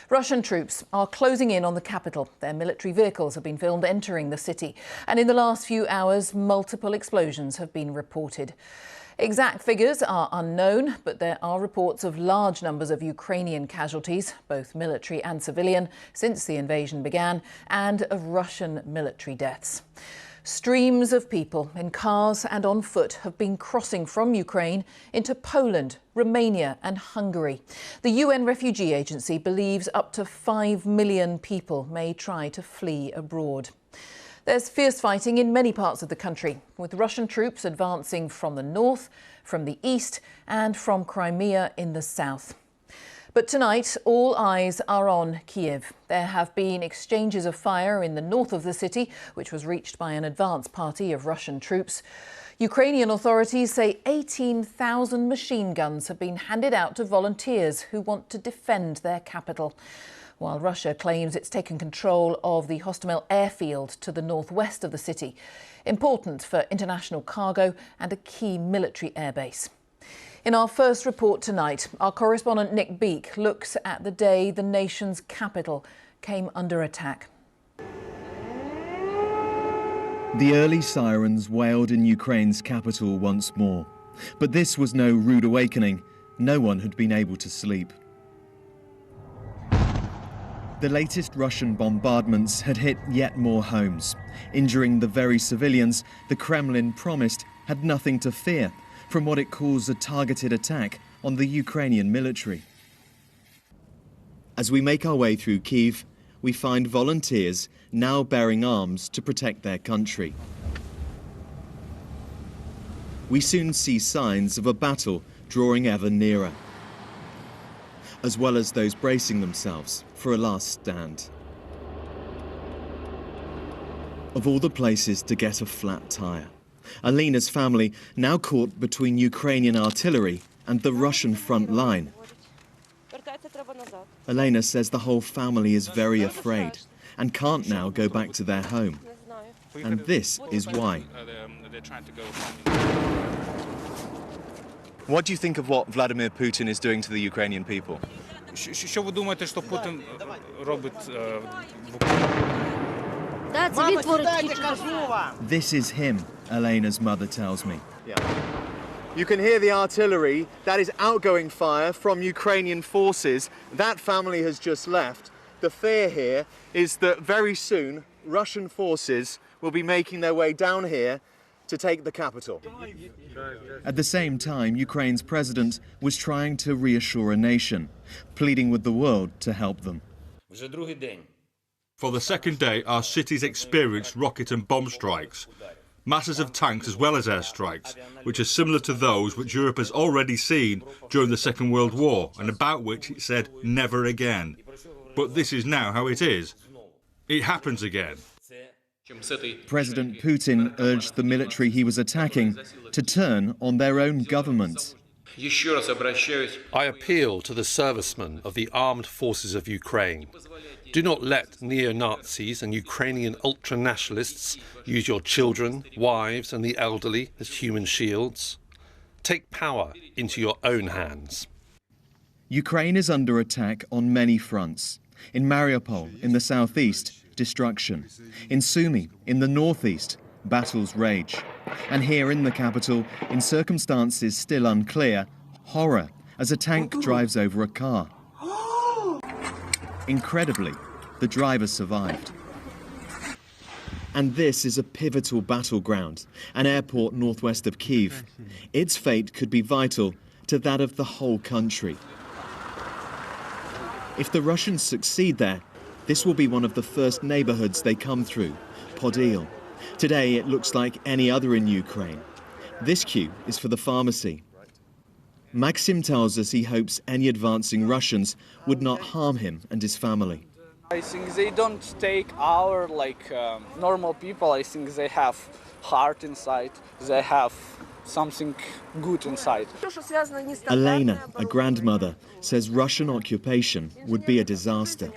Russian troops are closing in on the capital. Their military vehicles have been filmed entering the city. And in the last few hours, multiple explosions have been reported. Exact figures are unknown, but there are reports of large numbers of Ukrainian casualties, both military and civilian, since the invasion began, and of Russian military deaths. Streams of people in cars and on foot have been crossing from Ukraine into Poland, Romania and Hungary. The UN Refugee Agency believes up to 5 million people may try to flee abroad. There's fierce fighting in many parts of the country, with Russian troops advancing from the north, from the east and from Crimea in the south. But tonight, all eyes are on Kyiv. There have been exchanges of fire in the north of the city, which was reached by an advance party of Russian troops. Ukrainian authorities say 18,000 machine guns have been handed out to volunteers who want to defend their capital, while Russia claims it's taken control of the Hostomel airfield to the northwest of the city, important for international cargo and a key military airbase. In our first report tonight, our correspondent Nick Beak looks at the day the nation's capital came under attack. The early sirens wailed in Ukraine's capital once more. But this was no rude awakening. No one had been able to sleep. The latest Russian bombardments had hit yet more homes. Injuring the very civilians the Kremlin promised had nothing to fear from what it calls a targeted attack on the Ukrainian military. As we make our way through Kyiv, we find volunteers now bearing arms to protect their country. We soon see signs of a battle drawing ever nearer, as well as those bracing themselves for a last stand. Of all the places to get a flat tire, Alena's family now caught between Ukrainian artillery and the Russian front line. Elena says the whole family is very afraid and can't now go back to their home. And this is why. What do you think of what Vladimir Putin is doing to the Ukrainian people? Що ви думаєте, що Путін робить? This is him, Elena's mother tells me. You can hear the artillery. That is outgoing fire from Ukrainian forces. That family has just left. The fear here is that very soon Russian forces will be making their way down here to take the capital. At the same time, Ukraine's president was trying to reassure a nation, pleading with the world to help them. For the second day, our cities experienced rocket and bomb strikes. Masses of tanks as well as airstrikes, which are similar to those which Europe has already seen during the Second World War and about which it said never again. But this is now how it is. It happens again. President Putin urged the military he was attacking to turn on their own government. I appeal to the servicemen of the armed forces of Ukraine. Do not let neo-Nazis and Ukrainian ultra-nationalists use your children, wives and the elderly as human shields. Take power into your own hands. Ukraine is under attack on many fronts. In Mariupol, in the southeast, destruction. In Sumy, in the northeast, battles rage. And here in the capital, in circumstances still unclear, horror as a tank drives over a car. Incredibly, the driver survived. And this is a pivotal battleground, an airport northwest of Kyiv. Its fate could be vital to that of the whole country. If the Russians succeed there, this will be one of the first neighborhoods they come through, Podil. Today it looks like any other in Ukraine. This queue is for the pharmacy. Maxim tells us he hopes any advancing Russians would not harm him and his family. I think they don't take our normal people. I think they have heart inside. They have something good inside. Elena, a grandmother, says Russian occupation would be a disaster.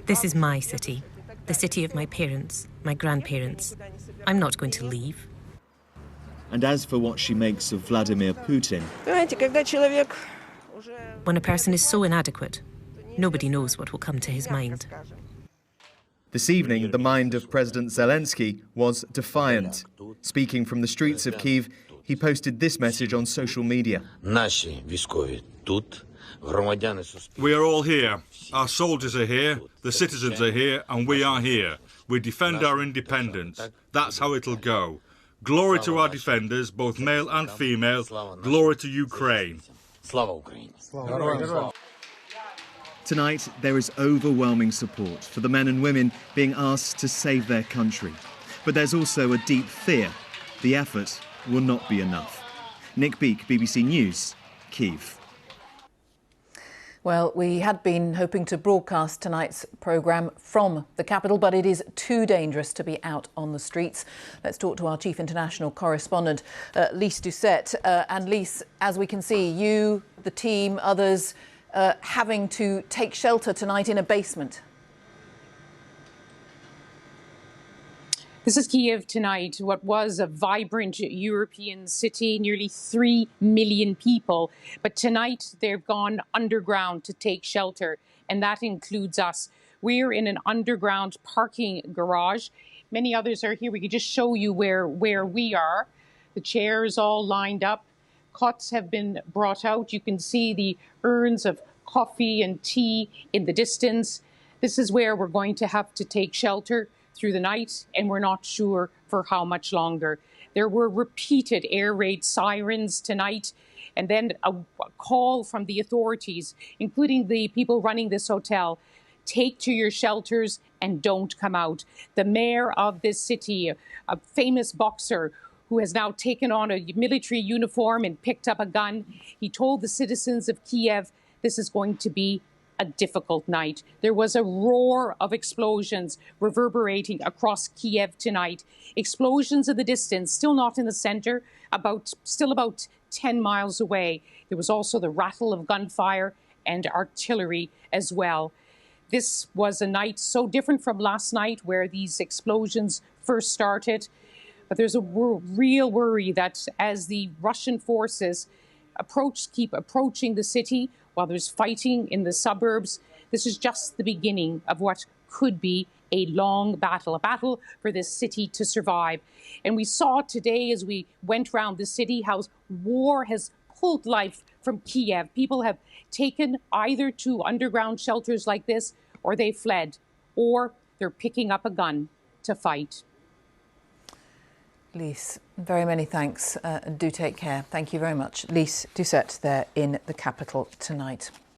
This is my city, the city of my parents, my grandparents. I'm not going to leave. And as for what she makes of Vladimir Putin, When a person is so inadequate, nobody knows what will come to his mind. This evening, the mind of President Zelensky was defiant. Speaking from the streets of Kyiv, he posted this message on social media. We are all here. Our soldiers are here, the citizens are here, and we are here. We defend our independence. That's how it'll go. Glory to our defenders, both male and female. Glory to Ukraine. Tonight, there is overwhelming support for the men and women being asked to save their country. But there's also a deep fear the effort will not be enough. Nick Beak, BBC News, Kyiv. Well, we had been hoping to broadcast tonight's programme from the capital, but it is too dangerous to be out on the streets. Let's talk to our chief international correspondent, Lise Doucet. And Lise, as we can see, you, the team, others having to take shelter tonight in a basement. This is Kyiv tonight, what was a vibrant European city, nearly 3 million people. But tonight they've gone underground to take shelter, and that includes us. We're in an underground parking garage. Many others are here. We could just show you where we are. The chairs all lined up. Cots have been brought out. You can see the urns of coffee and tea in the distance. This is where we're going to have to take shelter through the night, and we're not sure for how much longer. There were repeated air raid sirens tonight, and then a call from the authorities, including the people running this hotel: take to your shelters and don't come out. The mayor of this city, a famous boxer who has now taken on a military uniform and picked up a gun, he told the citizens of Kyiv this is going to be a difficult night. There was a roar of explosions reverberating across Kyiv tonight. Explosions in the distance, still not in the center, still about 10 miles away. There was also the rattle of gunfire and artillery as well. This was a night so different from last night, where these explosions first started. But there's a real worry that as the Russian forces keep approaching the city, while there's fighting in the suburbs, this is just the beginning of what could be a long battle, a battle for this city to survive. And we saw today, as we went around the city, how war has pulled life from Kyiv. People have taken either to underground shelters like this, or they fled, or they're picking up a gun to fight. Lise, very many thanks. Do take care. Thank you very much. Lise Doucet there in the capital tonight.